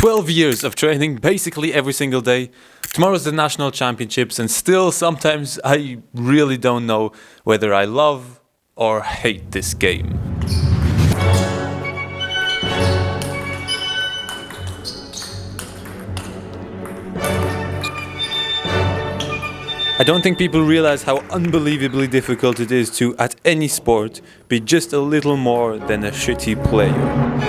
12 years of training basically every single day. Tomorrow's the national championships, and still sometimes I really don't know whether I love or hate this game. I don't think people realize how unbelievably difficult it is to, at any sport, be just a little more than a shitty player.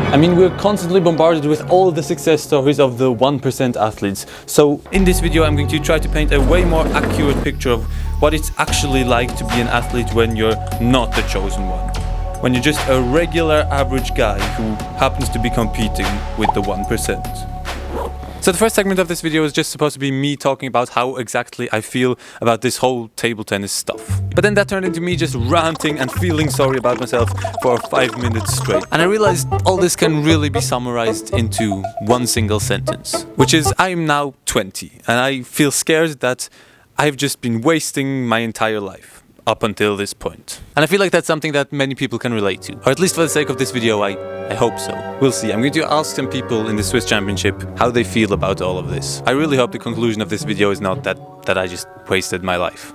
I mean, we're constantly bombarded with all the success stories of the 1% athletes. So in this video I'm going to try to paint a way more accurate picture of what it's actually like to be an athlete when you're not the chosen one. When you're just a regular average guy who happens to be competing with the 1%. So the first segment of this video is just supposed to be me talking about how exactly I feel about this whole table tennis stuff. But then that turned into me just ranting and feeling sorry about myself for 5 minutes straight. And I realized all this can really be summarized into one single sentence, which is I'm now 20 and I feel scared that I've just been wasting my entire life up until this point. And I feel like that's something that many people can relate to, or at least for the sake of this video I hope so. We'll see. I'm going to ask some people in the Swiss Championship how they feel about all of this. I really hope the conclusion of this video is not that I just wasted my life.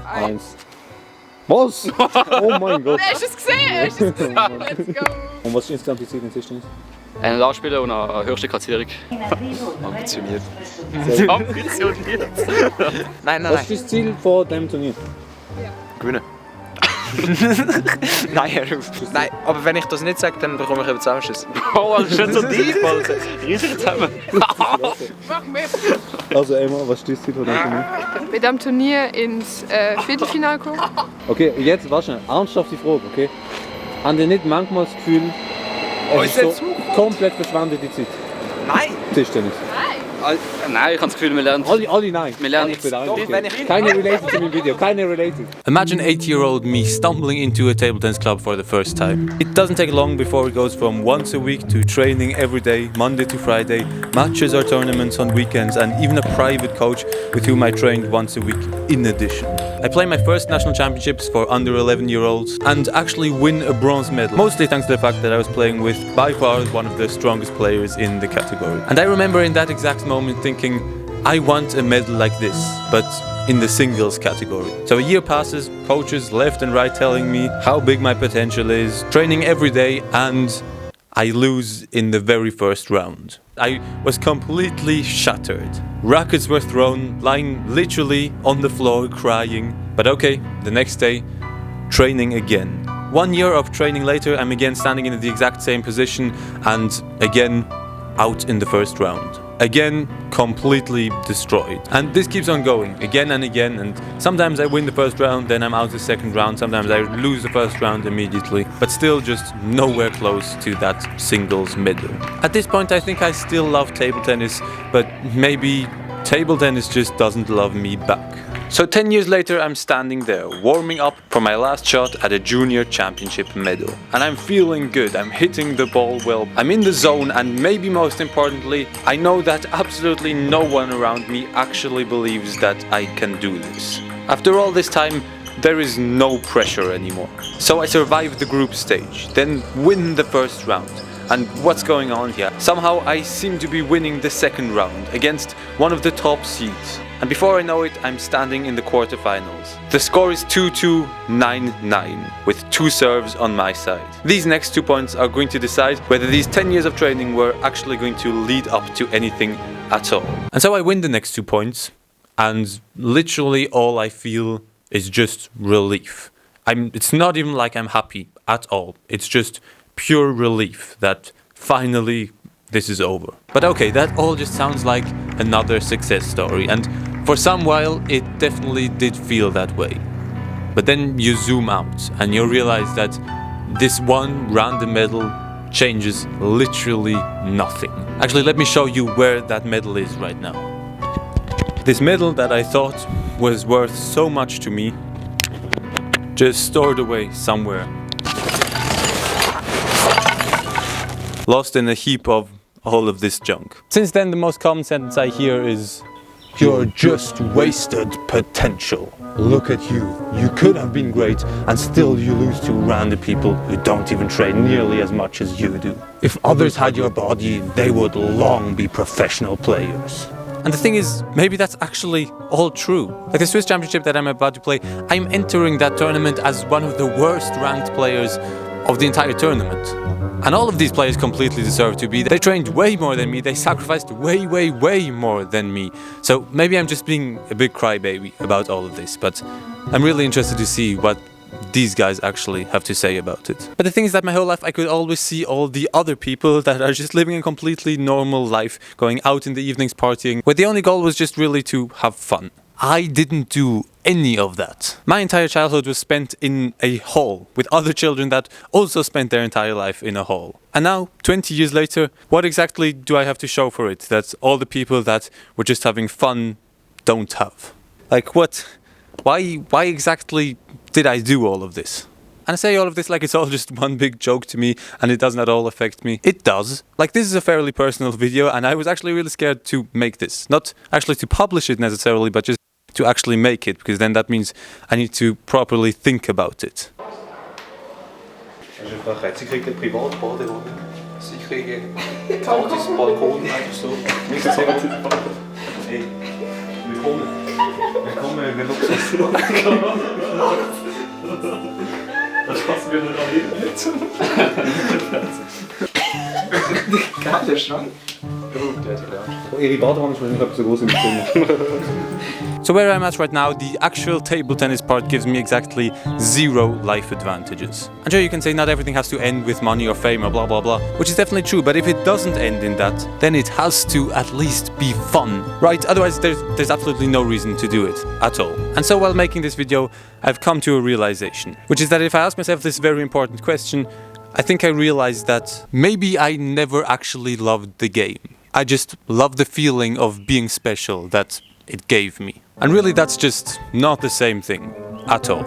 Eins. Was? Oh mein Gott. Hast du es gesehen? Let's go. Und was ist insgesamt die Zeit in Tischtennis? Ein Lastspieler und eine höchste Platzierung. Ambitioniert. Ambitioniert? Nein, Was ist das Ziel von diesem Turnier? Gewinnen. Nein, aber wenn ich das nicht sage, dann bekomme ich eben Zusammenschuss. Oh, das ist schon so tief, Alter. Riesig zusammen. Mach mit. Also Emma, was ist das Ziel von diesem Turnier? Mit dem Turnier ins Viertelfinale kommen. Okay, jetzt warte schnell. Ernsthafte Frage, okay? Haben ihr nicht manchmal das Gefühl, es ist so komplett verschwendete Zeit? Nein! Tischtennis. Nein, ich habe das Gefühl, wir lernen. Alle nein. Wir lernen Ich bin keine related zu meinem Video, keine related. Imagine 8-year-old me stumbling into a table tennis club for the first time. It doesn't take long before it goes from once a week to training every day, Monday to Friday, matches or tournaments on weekends, and even a private coach with whom I trained once a week in addition. I play my first national championships for under 11-year-olds and actually win a bronze medal, mostly thanks to the fact that I was playing with by far one of the strongest players in the category. And I remember in that exact moment thinking, I want a medal like this, but in the singles category. So a year passes, coaches left and right telling me how big my potential is, training every day, and I lose in the very first round. I was completely shattered. Rackets were thrown, lying literally on the floor crying. But okay, the next day, training again. 1 year of training later, I'm again standing in the exact same position and again out in the first round. Again, completely destroyed. And this keeps on going, again and again, and sometimes I win the first round, then I'm out the second round, sometimes I lose the first round immediately, but still just nowhere close to that singles medal. At this point I think I still love table tennis, but maybe table tennis just doesn't love me back. So 10 years later I'm standing there, warming up for my last shot at a junior championship medal. And I'm feeling good, I'm hitting the ball well, I'm in the zone, and maybe most importantly, I know that absolutely no one around me actually believes that I can do this. After all this time, there is no pressure anymore. So I survive the group stage, then win the first round. And what's going on here? Somehow I seem to be winning the second round against one of the top seeds. And before I know it, I'm standing in the quarterfinals. The score is 2-2, 9-9, with 2 serves on my side. These next 2 points are going to decide whether these 10 years of training were actually going to lead up to anything at all. And so I win the next 2 points, and literally all I feel is just relief. It's not even like I'm happy at all. It's just pure relief that finally this is over. But okay, that all just sounds like another success story, and for some while it definitely did feel that way. But then you zoom out and you realize that this one random medal changes literally nothing. Actually, let me show you where that medal is right now. This medal that I thought was worth so much to me, just stored away somewhere. Lost in a heap of all of this junk. Since then, the most common sentence I hear is, You're just wasted potential. Look at you. You could have been great, and still you lose to random people who don't even train nearly as much as you do. If others had your body, they would long be professional players. And the thing is, maybe that's actually all true. Like the Swiss Championship that I'm about to play, I'm entering that tournament as one of the worst ranked players of the entire tournament. And all of these players completely deserve to be. They trained way more than me, they sacrificed way more than me. So maybe I'm just being a big crybaby about all of this, but I'm really interested to see what these guys actually have to say about it. But the thing is that my whole life I could always see all the other people that are just living a completely normal life, going out in the evenings partying, where the only goal was just really to have fun. I didn't do any of that. My entire childhood was spent in a hall with other children that also spent their entire life in a hall. And now, 20 years later, what exactly do I have to show for it that all the people that were just having fun don't have? Like what? Why exactly did I do all of this? And I say all of this like it's all just one big joke to me and it does not all affect me. It does. Like this is a fairly personal video and I was actually really scared to make this. Not actually to publish it necessarily, but just to actually make it, because then that means I need to properly think about it. Also ich frage, Sie kriegen eine Privatbadewanne. Sie kriegen gratis Balkon, einfach so. Nicht so hey, willkommen. Willkommen, wir Luxus. Das passen wir nicht an. Geiler Schrank. Ihre Badewanne ist wahrscheinlich so groß im Zimmer. So where I'm at right now, the actual table tennis part gives me exactly 0 life advantages. And sure, you can say not everything has to end with money or fame or blah blah blah, which is definitely true, but if it doesn't end in that, then it has to at least be fun, right? Otherwise there's absolutely no reason to do it at all. And so while making this video, I've come to a realization, which is that if I ask myself this very important question, I think I realized that maybe I never actually loved the game. I just loved the feeling of being special that it gave me. And really that's just not the same thing at all.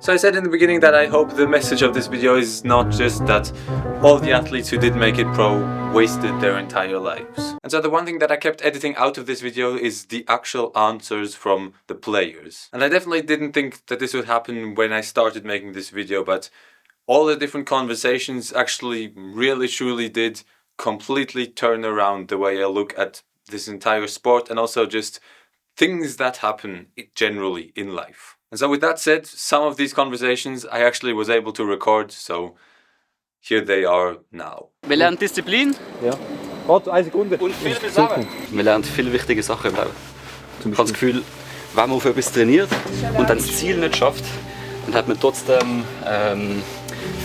So I said in the beginning that I hope the message of this video is not just that all the athletes who did make it pro wasted their entire lives. And so the one thing that I kept editing out of this video is the actual answers from the players. And I definitely didn't think that this would happen when I started making this video, but all the different conversations actually really truly did completely turn around the way I look at this entire sport and also just things that happen generally in life. And so with that said, some of these conversations I actually was able to record, so here they are now. Wir lernen Disziplin. Ja. Warte, 1 Sekunde. Und viel zusammen. Wir lernen viele wichtige Sachen im Leben. Ich habe das Gefühl, wenn man auf etwas trainiert und dann das Ziel nicht schafft, dann hat man trotzdem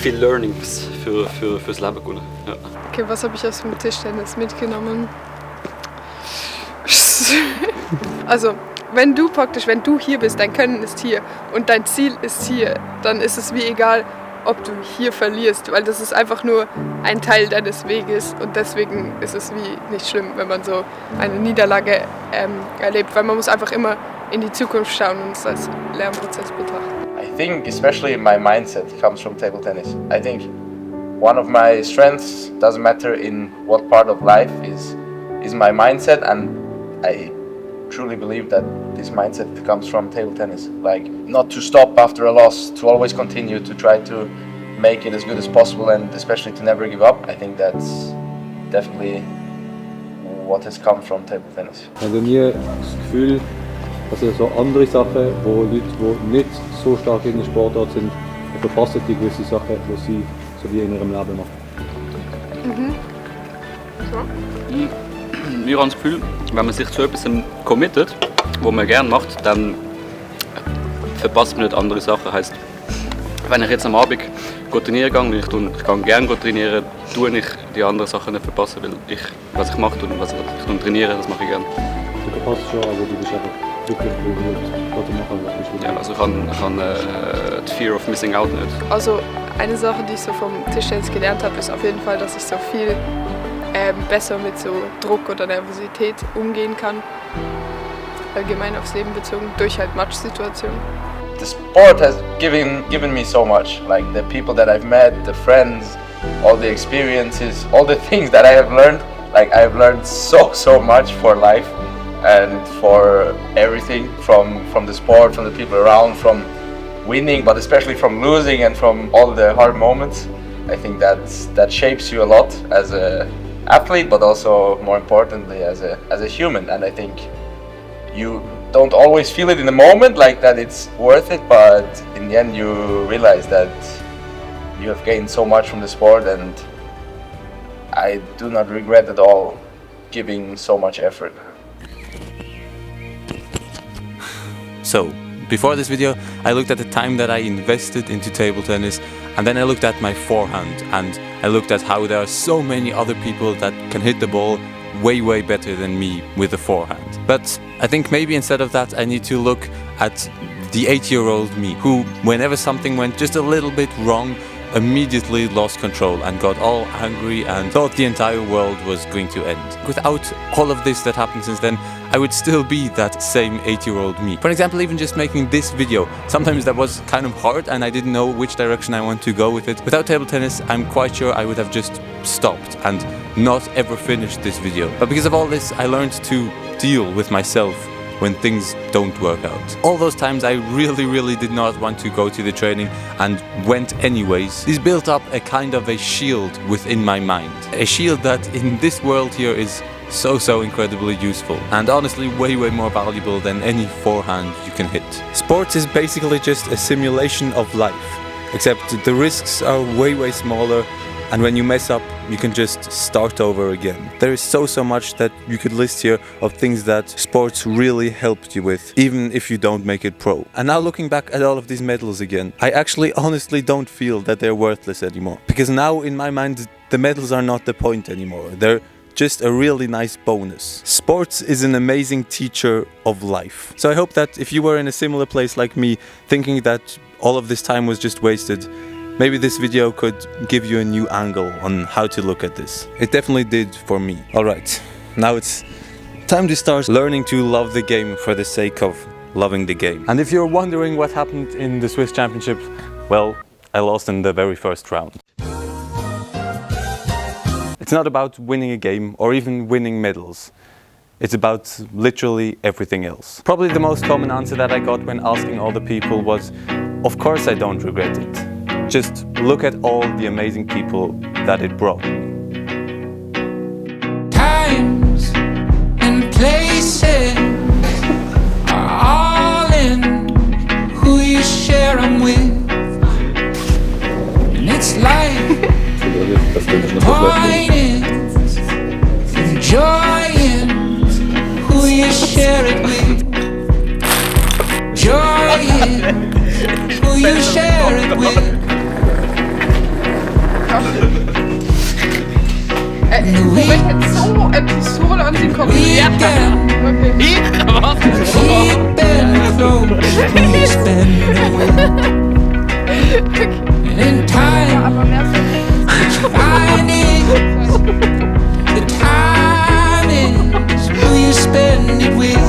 viel Learnings fürs Leben gewonnen. Ja. Okay, was habe ich aus dem Tischtennis mitgenommen? Also, wenn du hier bist, dein Können ist hier und dein Ziel ist hier, dann ist es wie egal, ob du hier verlierst, weil das ist einfach nur ein Teil deines Weges und deswegen ist es wie nicht schlimm, wenn man so eine Niederlage erlebt, weil man muss einfach immer in die Zukunft schauen und es als Lernprozess betrachten. I think especially my mindset comes from table tennis. I think one of my strengths, doesn't matter in what part of life, is my mindset, and I truly believe that this mindset comes from table tennis. Like, not to stop after a loss, to always continue to try to make it as good as possible and especially to never give up. I think that's definitely what has come from table tennis. Hast du nie das Gefühl, dass so andere Sachen, wo Leute, die nicht so stark in der Sportart sind, verpassen die gewisse Sachen, die sie so wie in ihrem Leben machen? Ich habe das Gefühl, wenn man sich zu etwas committet, was man gerne macht, dann verpasst man nicht andere Sachen. Heißt, wenn ich jetzt am Abend trainieren gehe, ich gehe gerne trainieren, tue ich die anderen Sachen nicht verpassen, weil was ich mache und was ich trainiere, das mache ich gerne. Du verpasst schon, aber du bist einfach wirklich bemüht, zu machen, was du willst. Ja, also ich habe die Fear of Missing Out nicht. Also eine Sache, die ich so vom Tischtennis gelernt habe, ist auf jeden Fall, dass ich so viel besser mit so Druck oder Nervosität umgehen kann. Allgemein aufs Leben bezogen, durch halt Matchsituationen. The sport has given me so much. Like the people that I've met, the friends, all the experiences, all the things that I have learned. Like I've learned so much for life. and for everything from the sport, from the people around, from winning, but especially from losing and from all the hard moments. I think that shapes you a lot as a athlete, but also more importantly as a human. And I think you don't always feel it in the moment, like that it's worth it, but in the end you realize that you have gained so much from the sport, and I do not regret at all giving so much effort. So, before this video, I looked at the time that I invested into table tennis, and then I looked at my forehand, and I looked at how there are so many other people that can hit the ball way better than me with the forehand. But I think maybe instead of that I need to look at the 8-year-old me, who whenever something went just a little bit wrong, immediately lost control and got all angry and thought the entire world was going to end. Without all of this that happened since then, I would still be that same 8-year-old me. For example, even just making this video, sometimes that was kind of hard and I didn't know which direction I want to go with it. Without table tennis, I'm quite sure I would have just stopped and not ever finished this video. But because of all this, I learned to deal with myself when things don't work out. All those times I really did not want to go to the training and went anyways. This built up a kind of a shield within my mind. A shield that in this world here is so incredibly useful, and honestly way more valuable than any forehand you can hit. Sports is basically just a simulation of life, except the risks are way smaller, and when you mess up, you can just start over again. There is so much that you could list here of things that sports really helped you with, even if you don't make it pro. And now looking back at all of these medals again, I actually honestly don't feel that they're worthless anymore. Because now in my mind, the medals are not the point anymore. They're just a really nice bonus. Sports is an amazing teacher of life. So I hope that if you were in a similar place like me, thinking that all of this time was just wasted, maybe this video could give you a new angle on how to look at this. It definitely did for me. Alright, now it's time to start learning to love the game for the sake of loving the game. And if you're wondering what happened in the Swiss Championship, well, I lost in the very first round. It's not about winning a game or even winning medals. It's about literally everything else. Probably the most common answer that I got when asking all the people was, of course I don't regret it. Just look at all the amazing people that it brought me. Times and places are all in who you share them with. And it's like point is enjoying who you share it with. Joy is who you share it with. Moment, jetzt so eine Pistole an den Kopf. Ja. Okay. Keep it close when you spend it. And in time, the time is who you spend it with.